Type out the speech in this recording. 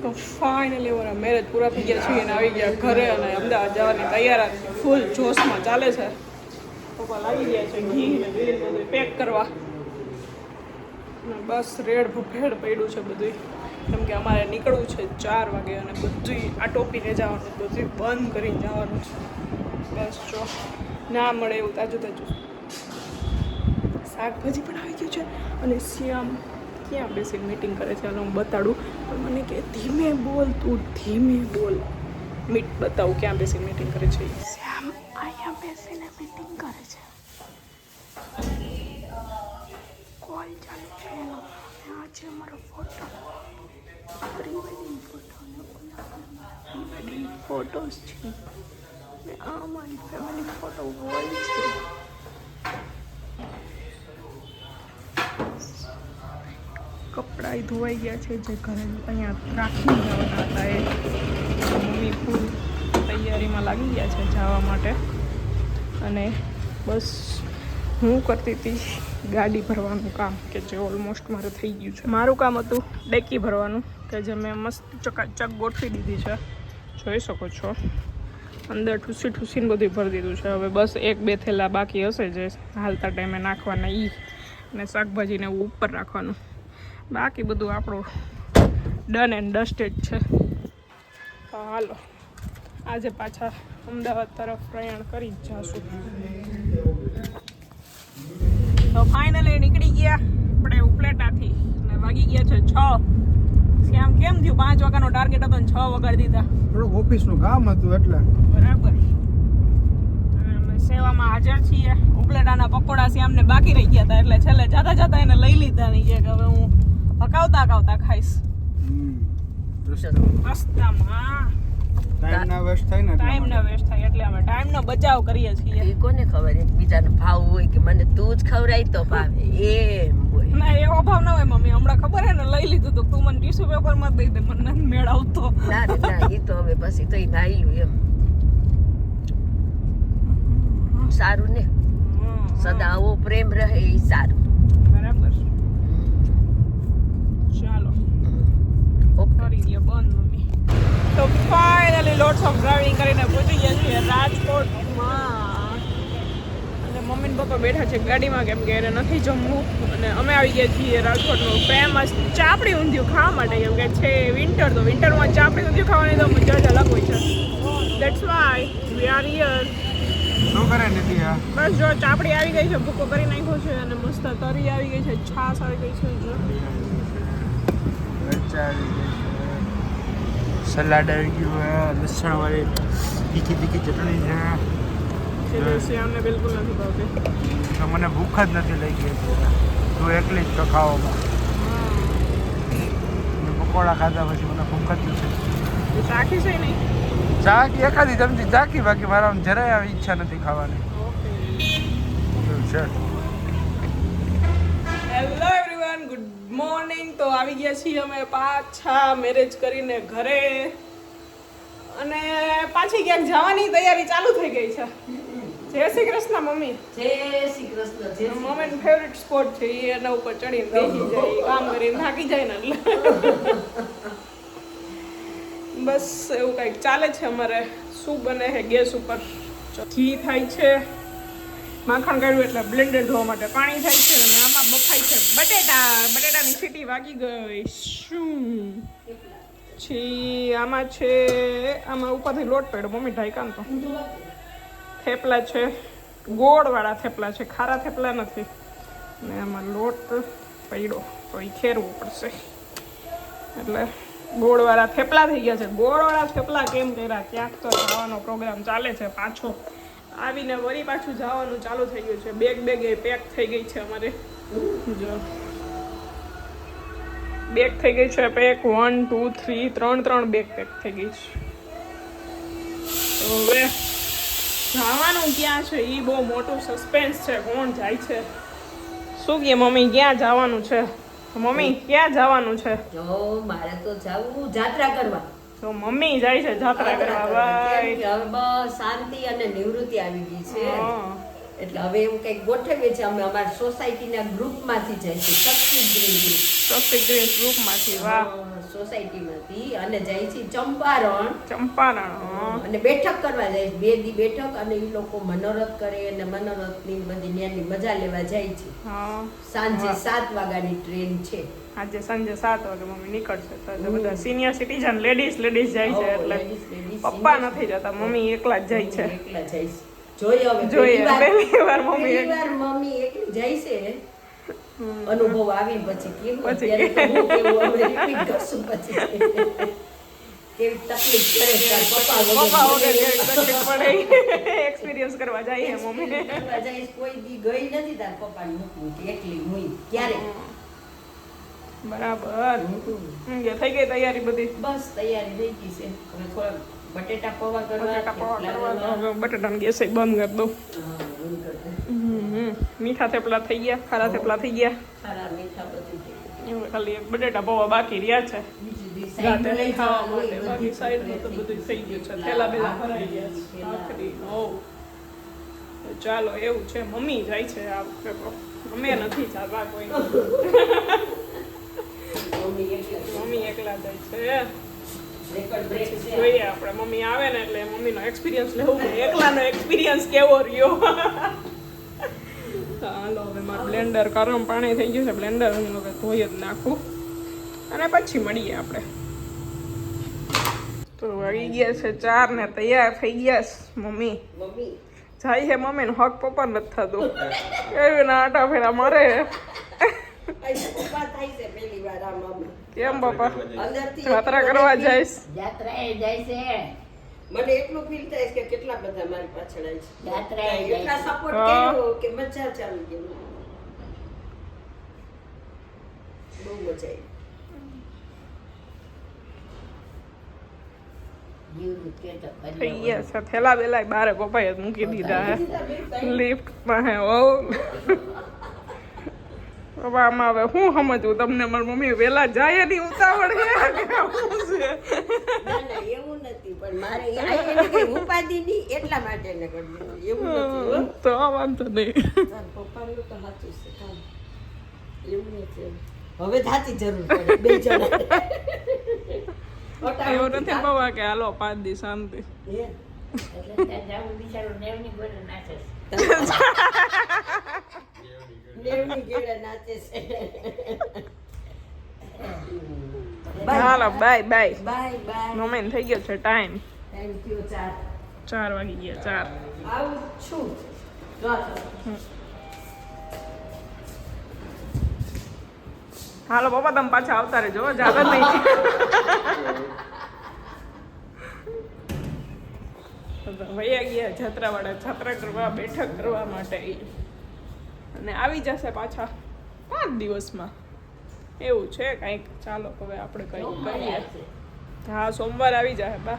તો ફાઇનલી અમારા મેરેજ પૂરા થઈ ગયા છે અને આવી ગયા ઘરે અને અમદાવાદ જવાની તૈયારી ફૂલ જોશમાં ચાલે છે. પપ્પા લાગી ગયા છે ઘી ને તેલ બધું પેક કરવા અને બસ રેડ ભેડ પડ્યું છે બધું, કેમ કે અમારે નીકળવું છે 4 વાગે અને બધું આ ટોપીને જવાનું, બધું બંધ કરીને જવાનું છે. બસ જો ના મળે એવું તાજું તાજું શાકભાજી પણ આવી ગયું છે. અને શ્યામ ક્યાં બેસીને મીટિંગ કરે છે હું બતાડું, પણ મને કે ધીમે બોલ, તું ધીમે બોલ. મીટ બતાવું ક્યાં બેસીને મીટિંગ કરે છે. શ્યામ અહીંયા બેસીને મીટિંગ કરે છે. કોલ ચાલુ છે એનો. આ છે અમારો ફોટો, પ્રી વેડિંગ ફોટો અને પ્રી વેડિંગ ફોટોસ છે. ને આ અમારી ફેમિલી ફોટો વોલ છે. કપડાં ધોવાઈ ગયા છે જે ઘરે અહીંયા રાખીને જવાના હતા. એ મમ્મી ફૂલ તૈયારીમાં લાગી ગયા છે જવા માટે. અને બસ હું કરતી હતી ગાડી ભરવાનું કામ, કે જે ઓલમોસ્ટ મારે થઈ ગયું છે. મારું કામ હતું ડેકી ભરવાનું, કે જે મેં મસ્ત ચકાચક ગોઠવી દીધી છે, જોઈ શકો છો. અંદર ઠૂસીને બધું ભરી દીધું છે. હવે બસ 1-2 થેલા બાકી હશે જે હાલતા ટાઈમે નાખવાના, એ અને શાકભાજીને એવું ઉપર રાખવાનું. બાકી બધું આપણું ડન એન્ડ ડસ્ટેડ છે. તો હાલો આજે પાછા અમદાવાદ તરફ પ્રયાણ કરી જ જાશું. તો ફાઇનલી નીકળી ગયા આપણે ઉપલેટાથી અને વાગી ગયા છે 6. શ્યામ કેમ થયું? 5 વાગ્યાનો ટાર્ગેટ હતો ને 6 વગાડી દીધા. થોડુંક ઓફિસનું કામ હતું એટલે. બરાબર. અમે સેવામાં હાજર છીએ. ઉપલેટાના પકોડા શ્યામને બાકી રહી ગયા હતા એટલે છેલ્લે જાતા એને લઈ લીધા. નહીં કે હવે હું હકાવતા ખાઈશ રસ્તામાં. ટાઈમ ના વેસ્ટ થાય એટલે અમે ટાઈમનો બચાવ કરીએ છીએ. એ કોને ખબર બીજાનો ભાવ હોય કે મને તું જ ખવડાય તો ભાવે એમ હોય. ના એવો ભાવ ના હોય મમ્મી. હમણાં ખબર હે ને લઈ લીધું તું મને ટીશ્યુ પેપર માં દઈ દે, મને નથી મેળ આવતો. ના એ તો હવે પછી તો નાઈલું એમ સારું ને. સદા આવો પ્રેમ રહે એ સારું. બરાબર. ચાલો કરી દે બંધ મમ્મી. તો ફાઇનલી લોટ્સ ઓફ ડ્રાઇવિંગ કરીને પહોંચી ગયા છીએ રાજકોટમાં. અને મમ્મી ને પપ્પા બેઠા છે ગાડીમાં, કેમ કે એને નથી જમવું. અને અમે આવી ગયા છીએ રાજકોટનું ફેમસ ચાપડી ઊંધિયું ખાવા માટે, કેમ કે છે વિન્ટર. તો વિન્ટરમાં ચાપડી ઊંધિયું ખાવાની તો મજા જ અલગ હોય છે. That's why we are here. શું કરે નથી આ? બસ જો ચાપડી આવી ગઈ છે, ભૂકો કરી નાખ્યો છે અને મસ્ત તરી આવી ગઈ છે, છાશ આવી ગઈ છે. સલાડ આવી ગયું, લસણ વાળી તીખી ચટણી છે. શ્યામને બિલકુલ નથી ભાવતી. તો મને ભૂખ જ નથી લઈ ગઈ. તું એકલી જ તો ખાવામાં. પકોડા ખાધા પછી મને ભૂખ જ નથી. ચાખી છે નહીં? ચાખી એખાદી ચમચી ચાખી, બાકી મારા જરાય આવી ઈચ્છા નથી ખાવાની. એવું છે. Hello everyone, good morning. તો આવી ગયા છીએ અમે પાછા મેરેજ કરીને ઘરે, અને પાછી ક્યાંક જવાની તૈયારી ચાલુ થઈ ગઈ છે. જય શ્રી કૃષ્ણ મમ્મી. જય શ્રી કૃષ્ણ. મમ્મીનો ફેવરિટ સ્પોટ છે એ. એના ઉપર ચડીને બેસી જાય, કામ કરીને થાકી જાય ને એટલે બસ એવું કંઈક ચાલે છે અમારે. શું બને છે ગેસ ઉપર? ઘી થાય છે, માખણ કાઢ્યું એટલે બ્લેન્ડર ધોવા માટે પાણી થાય છે, અને આમાં બફાય છે બટેટાની સીટી વાગી ગઈ. શું આમાં છે? આમાં ઉપરથી લોટ પડ્યો મમ્મી ઢાઈકાન. તો થેપલા છે, ગોળવાળા થેપલા છે, ખારા થેપલા નથી. ને આમાં લોટ પડ્યો તો એ ખેરવું પડશે. એટલે ગોળવાળા થેપલા થઈ ગયા છે. ગોળવાળા થેપલા કેમ કર્યા? ક્યાંક તો જવાનો પ્રોગ્રામ ચાલે છે પાછો. આવીને વળી પાછું જવાનું ચાલુ થઈ ગયું છે. બેગ એ પેક થઈ ગઈ છે અમારે. જો બેગ થઈ ગઈ છે પેક. 1 2 3 3 બેગ પેક થઈ ગઈ છે. હવે જવાનું ક્યાં છે એ બહુ મોટું સસ્પેન્સ છે. કોણ જાય છે? શું કે મમ્મી ક્યાં જવાનું છે? મમ્મી ક્યાં જવાનું છે? જો મારે તો જાવું જાત્રા કરવા. તો મમ્મી જાય છે જાત્રા કરવા. ભાઈ હવે બસ શાંતિ અને નિવૃત્તિ આવી ગઈ છે. એટલે હવે એવું કંઈક ગોઠવીએ છીએ અમે અમારા સોસાયટીના ગ્રુપમાંથી જઈશું શક્તિ ગ્રીન ગ્રુપ શક્તિ ગ્રીન ગ્રુપમાંથી. વાહ, સોસાયટીમાંથી અને જાય છે ચંપારણ ચંપારણ. હા. અને બેઠક કરવા જાય છે 2 દી બેઠક અને એ લોકો મનોરથ કરે અને મનોરથની બધી ન્યાની મજા લેવા જાય છે. હા. સાંજે વાહ. 7 વાગ્યાની ટ્રેન છે. આજે સાંજે 7 વાગે મમ્મી નીકળશે તો આજે બધા સિનિયર સિટીઝન લેડીઝ જાય છે એટલે પપ્પા નથી જતા, મમ્મી એકલા જ જાય છે. એકલા જાય છે. જોઈએ હવે જોઈએ પહેલી વાર મમ્મી પહેલી વાર મમ્મી એકલી જાય છે. અનુભવ આવી પછી કેવું પછી અત્યારે તો હું કેવું હવે રિપીટ કરશું પછી કેવી તકલીફ પડે તાર પપ્પા પપ્પા વગર વગર કેવી તકલીફ પડે એક્સપિરિયન્સ કરવા જઈએ મમ્મી. કરવા જાય કોઈ દી ગઈ નથી તાર પપ્પાને મૂકવું કે એકલી મુઈ ક્યારે બરાબર. થઈ ગઈ તૈયારી બધી? બસ તૈયારી થઈ ગઈ છે. હવે થોડા બટેટા પૌવા કરવા બટાટાના ગેસ બંધ કરી દો. મીઠા થેપલા થઈ ગયા, ખારા થેપલા થઈ ગયા. ખારા મીઠા બધું થઈ ગયું. હવે ખાલી એક બટેટા પૌવા બાકી રહ્યા છે બીજું દી રાતે સાઈડમાં લઈ ખાવા જવાનું માટે. હોય, બાકી બધું સાઈડમાં તો બધું થઈ ગયું છે. થેલા બેલા ભરાઈ ગયા છે. આખરી હોવ. ચાલો એવું છે, મમ્મી જાય છે આ વખતે તો. અમે નથી જતા કોઈ. મમ્મી એકલા જાય છે. જોઈએ આપણે મમ્મી આવે ને એટલે મમ્મીનો એક્સપિરિયન્સ લેવું કે એકલાનો એક્સપિરિયન્સ કેવો રહ્યો. હાલો હવે મારું બ્લેન્ડર ગરમ પાણી થઈ ગયું છે, બ્લેન્ડર હું હવે ધોઈ જ નાખું અને પછી મળીએ આપણે. તો વાગી ગયા છે 4 ને તૈયાર થઈ ગયા છે મમ્મી. જાય છે મમ્મી ને હક પપ્પા નથી થતું એવી ના આટા ફેરા મારે. કેમ બાપા જાત્રા કરવા જઈશ? યાત્રાએ જાય છે. મને એટલું ફીલ થાય છે કે કેટલા બધા મારી પાછળ આવી છે. યાત્રાએ એટલા સપોર્ટ કર્યો કે મજા ચાલી ગઈ. બહુ મજા આવી. થઈ ગયા છે થેલા બેલા બારે પપ્પાએ જ મૂકી દીધા હે લિફ્ટ પાસે. ઓ બાબા આમાં હવે હું સમજવું તમને? મારી મમ્મી વેલા જાય ની ઉતાવળ છે કે શું છે? ના એવું નથી પણ મારે એને કઈ ઉપાધિ નહીં એટલા માટે ને કરી દીધું. એવું નથી તો વાંધો નહીં. પપ્પાનું તો સાચું છે કામ. એવું નથી. હવે થાતી જરૂર પડે બે જણા. એવું નથી બાબા કે હાલો 5 દી શાંતિ. નેવની ઘેડે નાચે છે. હાલો બાય બાય. Bye bye. મમ્મીને થઈ ગયો છે ટાઈમ. Thank you. 4 વાગી ગયા. 4 આવું છું. હાલો પપ્પા તમે પાછા આવતા રહેજો, જાતા નહીં. વૈયા ગયા જાત્રાવાળા જાત્રા કરવા, બેઠક કરવા માટે અને આવી જશે પાછા 5 દિવસમાં. એવું છે કંઈક. ચાલો હવે આપણે કંઈક કરીએ. હા સોમવાર આવી જાય બા.